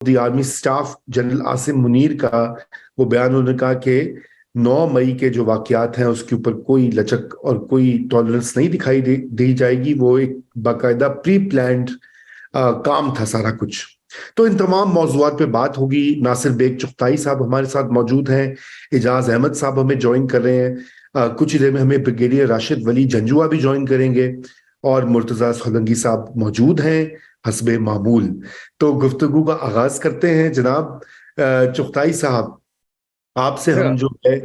The army staff general Asim Munir का वो बयान, उन्होंने कहा कि 9 मई के जो वाकयात हैं उसके ऊपर कोई लचक और कोई टॉलरेंस नहीं दिखाई दी जाएगी। वो एक बाकायदा प्री प्लान्ड काम था सारा कुछ। तो इन तमाम मौजूआत पे बात होगी। नासिर बेग चुगताई साहब हमारे साथ मौजूद हैं, एजाज अहमद साहब हमें ज्वाइन कर रहे हैं, कुछ ही देर में हमें ब्रिगेडियर राशिद वली जंजुआ भी ज्वाइन करेंगे, और मुर्तजा सोलंकी साहब मौजूद हैं हस्बे मामूल। तो गुफ्तगू का आगाज करते हैं। जनाब चुगताई साहब, आपसे हम जो है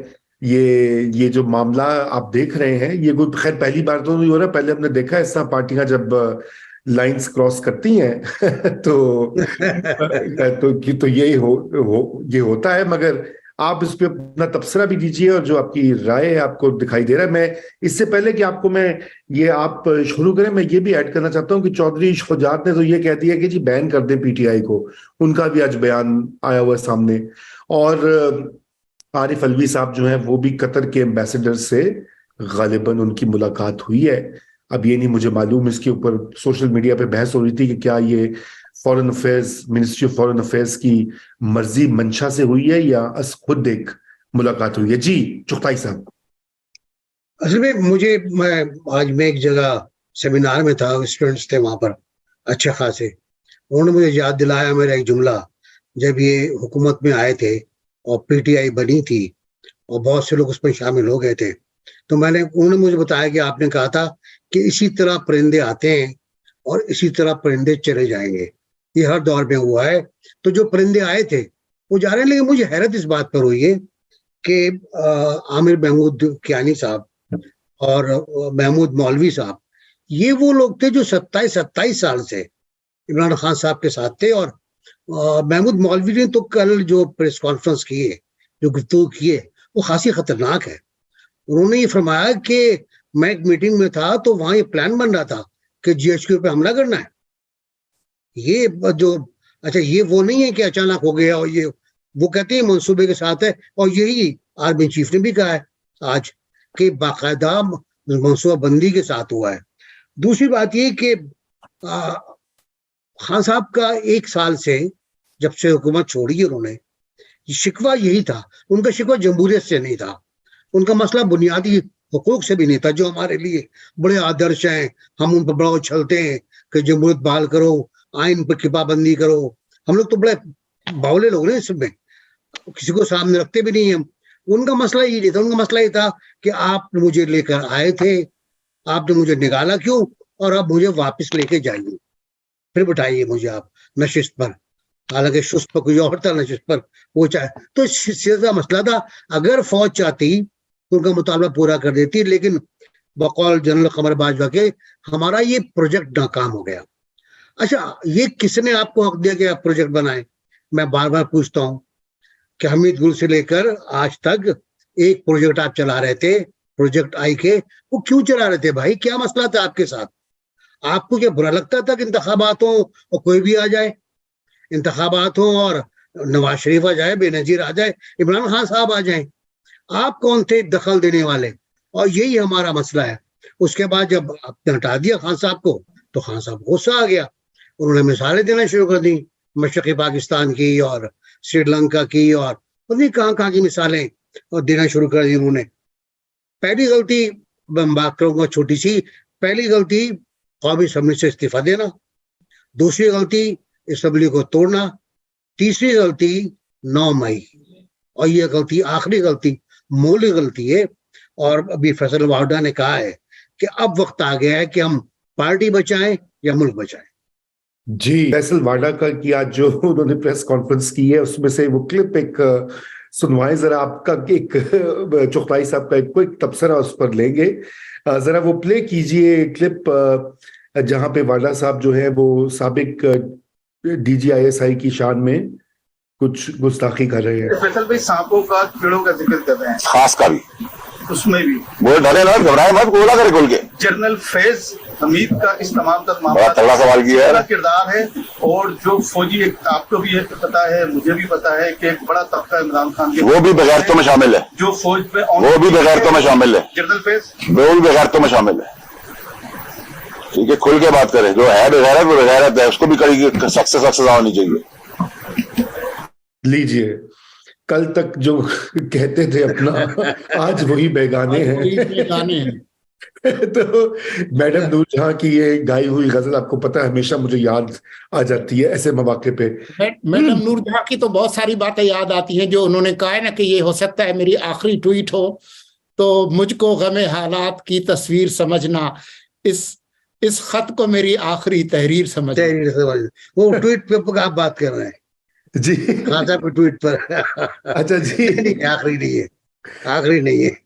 ये जो मामला आप देख रहे हैं, ये कोई खैर पहली बार तो नहीं हो रहा, पहले हमने देखा है इस तरह पार्टियां जब लाइंस क्रॉस करती हैं तो ये होता है। मगर आप इस पे अपना तबसरा भी दीजिए और जो आपकी राय है आपको दिखाई दे रहा है। मैं इससे पहले कि आपको मैं ये आप शुरू करें, मैं ये भी ऐड करना चाहता हूं कि चौधरी शुजात ने तो ये कह दिया कि जी बैन कर दें पीटीआई को। उनका भी आज बयान आया हुआ सामने। और आरिफ अलवी साहब जो हैं वो भी कतर के एम्बेसडर से गालिबन उनकी मुलाकात हुई है। अब ये नहीं मुझे मालूम, इसके ऊपर सोशल मीडिया पे बहस हो रही थी कि क्या ये foreign affairs, ministry of foreign affairs की मर्जी मंशा से हुई है या खुद एक मुलाकात हुई है। जी चुगताई साहब। असल में आज एक जगह सेमिनार में था, स्टूडेंट्स थे वहां पर अच्छे खासे। उन्होंने मुझे याद दिलाया मेरा एक जुमला, जब ये हुकूमत में आए थे और पीटीआई बनी थी और बहुत से लोग उसमें शामिल हो गए थे, तो उन्होंने मुझे बताया कि आपने कहा था कि इसी तरह परिंदे आते हैं और इसी तरह परिंदे चले जाएंगे, ये हर दौर में हुआ है। तो जो परिंदे आए थे वो जा रहे हैं। लेकिन मुझे हैरत इस बात पर हुई है कि आमिर महमूद कियानी साहब और महमूद मौलवी साहब, ये वो लोग थे जो 27 साल से इमरान खान साहब के साथ थे। और महमूद मौलवी ने तो कल जो प्रेस कॉन्फ्रेंस की है, जो गुफ्तगू की है, वो खासी खतरनाक है। उन्होंने ये फरमाया कि मैं एक मीटिंग में था तो वहां ये प्लान बन रहा था कि जीएचक्यू पे हमला करना है। ये जो अच्छा, ये वो नहीं है कि अचानक हो गया, और ये वो कहते हैं मंसूबे के साथ है। और यही आर्मी चीफ ने भी कहा है आज कि बाकायदा मंसूबा बंदी के साथ हुआ है। दूसरी बात ये कि खान साहब का 1 साल से जब से हुकूमत छोड़ी उन्होंने, शिकवा यही था। उनका शिकवा जमहूरियत से नहीं था, उनका मसला बुनियादी हुकूक से भी नहीं था, जो हमारे लिए बड़े आदर्श हैं। हम उन पर बड़ा उछलते हैं कि जमहूरियत बहाल करो, आइन पर की पाबंदी करो। हम लोग तो बड़े बावले लोग हैं, इसमें किसी को सामने रखते भी नहीं हम। उनका मसला ये नहीं था, उनका मसला ये था कि आप मुझे लेकर आए थे, आपने मुझे निकाला क्यों, और अब मुझे वापस लेके जाइए, फिर बिठाइए मुझे आप नशिस्त पर। हालांकि शुस्त पर कोई और था, नशिस्त पर वो चाहे तो सीधा मसला था। अगर फौज चाहती तो उनका मुतालबा पूरा कर देती, लेकिन बकौल जनरल कमर बाजवा के हमारा ये प्रोजेक्ट नाकाम हो गया। अच्छा, ये किसने आपको हक दिया कि आप प्रोजेक्ट बनाए? मैं बार बार पूछता हूँ कि हमीद गुल से लेकर आज तक एक प्रोजेक्ट आप चला रहे थे, प्रोजेक्ट आई के, वो क्यों चला रहे थे भाई? क्या मसला था आपके साथ? आपको क्या बुरा लगता था कि इंतखाबात हो और कोई भी आ जाए, इंतखाबात हो और नवाज शरीफ आ जाए, बेनजीर आ जाए, इमरान खान साहब आ जाए? आप कौन थे दखल देने वाले? और यही हमारा मसला है। उसके बाद जब आपने हटा दिया खान साहब को, तो खान साहब गुस्सा आ गया, उन्होंने मिसालें देना शुरू कर दी, मशरक़ी पाकिस्तान की और श्रीलंका की और पता कहाँ की मिसालें और देना शुरू कर दी उन्होंने। पहली गलती, मैं बात करूंगा छोटी सी, पहली गलती कौमी असम्बली से इस्तीफा देना, दूसरी गलती असम्बली को तोड़ना, तीसरी गलती 9 मई, और ये गलती आखिरी गलती मूल गलती है। और अभी फैसल वाडा ने कहा है कि अब वक्त आ गया है कि हम पार्टी बचाएं या मुल्क बचाएं। जी, फैसल वाडा का की आज जो उन्होंने प्रेस कॉन्फ्रेंस की है उसमें से वो क्लिप एक सुनवाएं जरा। आपका एक चुगताई साहब का एक क्विक तबसरा उस पर लेंगे, जरा वो प्ले कीजिए क्लिप, जहां पे वाडा साहब जो है वो साबिक DGISI की शान में कुछ गुस्ताखी कर रहे हैं। फैसल भाई सांपों का, कीड़ों का जिक्र कर रहे हैं, खास का भी, उसमें भी वो डरे ना, घबराए मत, बोला करे खुल के। जनरल फैज हमीद का इस तमाम तक मामला बड़ा तगड़ा सवाल किया है, किरदार है। और जो फौजी, आपको भी पता है, मुझे भी पता है कि एक बड़ा तबका इमरान खान के, वो भी बगैरतों में शामिल है, जो फौज पे, वो भी बगैरतों में शामिल है, जनरल फैज वो भी बगैरतों में शामिल है। ठीक है, खुल के बात करें, जो है बगैरत वो बगैरत है, उसको भी कड़ी सख्त से सख्त सजा होनी चाहिए। लीजिए, कल तक जो कहते थे अपना, आज वही बेगाने आज हैं। वही बेगाने हैं। तो मैडम नूरजहां की ये गाई हुई गजल आपको पता है हमेशा मुझे याद आ जाती है ऐसे मौके पे। मैडम नूरजहां की तो बहुत सारी बातें याद आती हैं, जो उन्होंने कहा है ना कि ये हो सकता है मेरी आखिरी ट्वीट हो, तो मुझको गमे हालात की तस्वीर समझना, इस खत को मेरी आखिरी तहरीर समझना। वो ट्वीट पे आप बात कर रहे हैं जी खान साहब के ट्वीट पर। अच्छा जी। नहीं, आखिरी नहीं है, आखिरी नहीं है।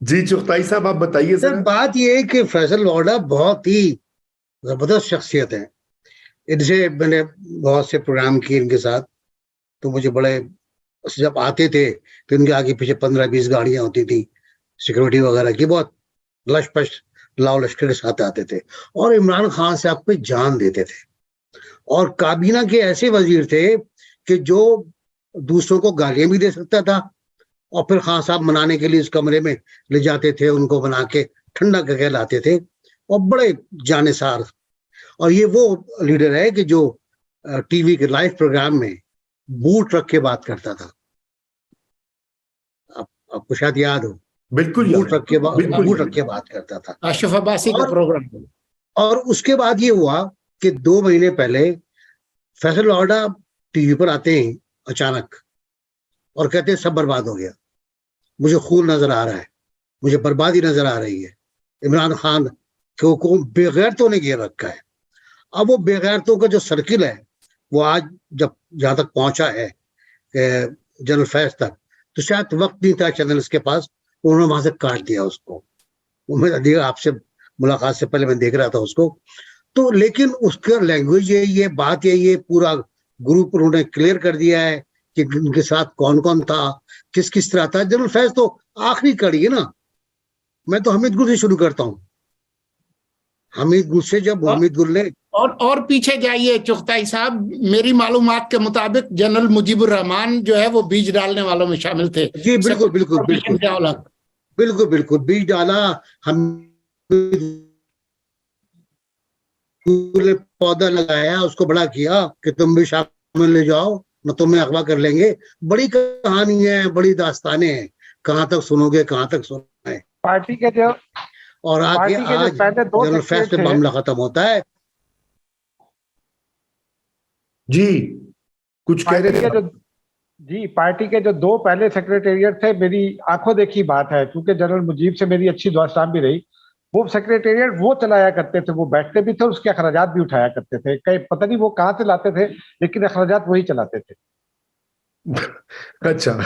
जी चुगताई साहब आप बताइए सर सर। बात ये है कि फैसल लोढ़ा बहुत ही जबरदस्त शख्सियत है। इनसे मैंने बहुत से प्रोग्राम किए इनके साथ, तो मुझे बड़े, जब आते थे तो इनके आगे पीछे 15-20 गाड़ियां होती थी सिक्योरिटी वगैरह की, बहुत लश पश लाओ लश्कर के साथ आते थे और इमरान खान साहब पे जान देते थे। और काबीना के ऐसे वजीर थे कि जो दूसरों को गालियां भी दे सकता था और फिर खान साहब मनाने के लिए इस कमरे में ले जाते थे, उनको बना के ठंडा करके लाते थे और बड़े जानेसार। और ये वो लीडर है कि जो टीवी के लाइव प्रोग्राम में बूट रख के बात करता था। आपको शायद याद हो, बिल्कुल बूट रख के बिल्कुल बात करता था। अशरफ अब्बासी का प्रोग्राम। और उसके बाद ये हुआ कि 2 महीने पहले फैसल लोढ़ा टीवी पर आते हैं अचानक और कहते हैं सब बर्बाद हो गया, मुझे खून नजर आ रहा है, मुझे बर्बादी नजर आ रही है, इमरान खान को बेगैरतों ने घेर रखा है। अब वो बेगैरतों का जो सर्किल है वो आज जब जहां तक पहुंचा है जनरल फैज तक, तो शायद वक्त नहीं था चैनल्स के पास, उन्होंने वहां से काट दिया उसको। मैं आपसे मुलाकात से पहले मैं देख रहा था उसको, तो लेकिन उसका लैंग्वेज यही है, बात यही है, पूरा ग्रुप उन्होंने क्लियर कर दिया है कि उनके साथ कौन कौन था, किस किस तरह था। जनरल फैज तो आखिरी कड़ी है ना। मैं तो हमीद गुल से शुरू करता हूँ। हमीद गुल से, जब हमीद गुल ने और पीछे जाइए चुगताई साहब, मेरी मालूमात के मुताबिक जनरल मुजीबुर रहमान जो है वो बीज डालने वालों में शामिल थे। जी बिल्कुल बिल्कुल बिल्कुल बिल्कुल बिल्कुल बीज डाला, हम पौधा लगाया, उसको बड़ा किया कि तुम भी शामिल ले जाओ, न तुम्हें अगवा कर लेंगे। बड़ी कहानी है, बड़ी दास्तानें हैं, कहाँ तक सुनोगे, कहाँ तक सुनाए। पार्टी के जो और आगे आज जनरल फैज पे मामला खत्म होता है। जी कुछ कह रहे थे। जी पार्टी के जो 2 पहले सेक्रेटेरिएट थे, मेरी आंखों देखी बात है, क्योंकि जनरल मुजीब से मेरी अच्छी दोस्तान भी रही। वो सेक्रेटेरिएट वो चलाया करते थे, वो बैठते भी थे, उसके अखराजात भी उठाया करते थे। कहीं पता नहीं वो कहाँ से लाते थे, लेकिन अखराजात वही चलाते थे। अच्छा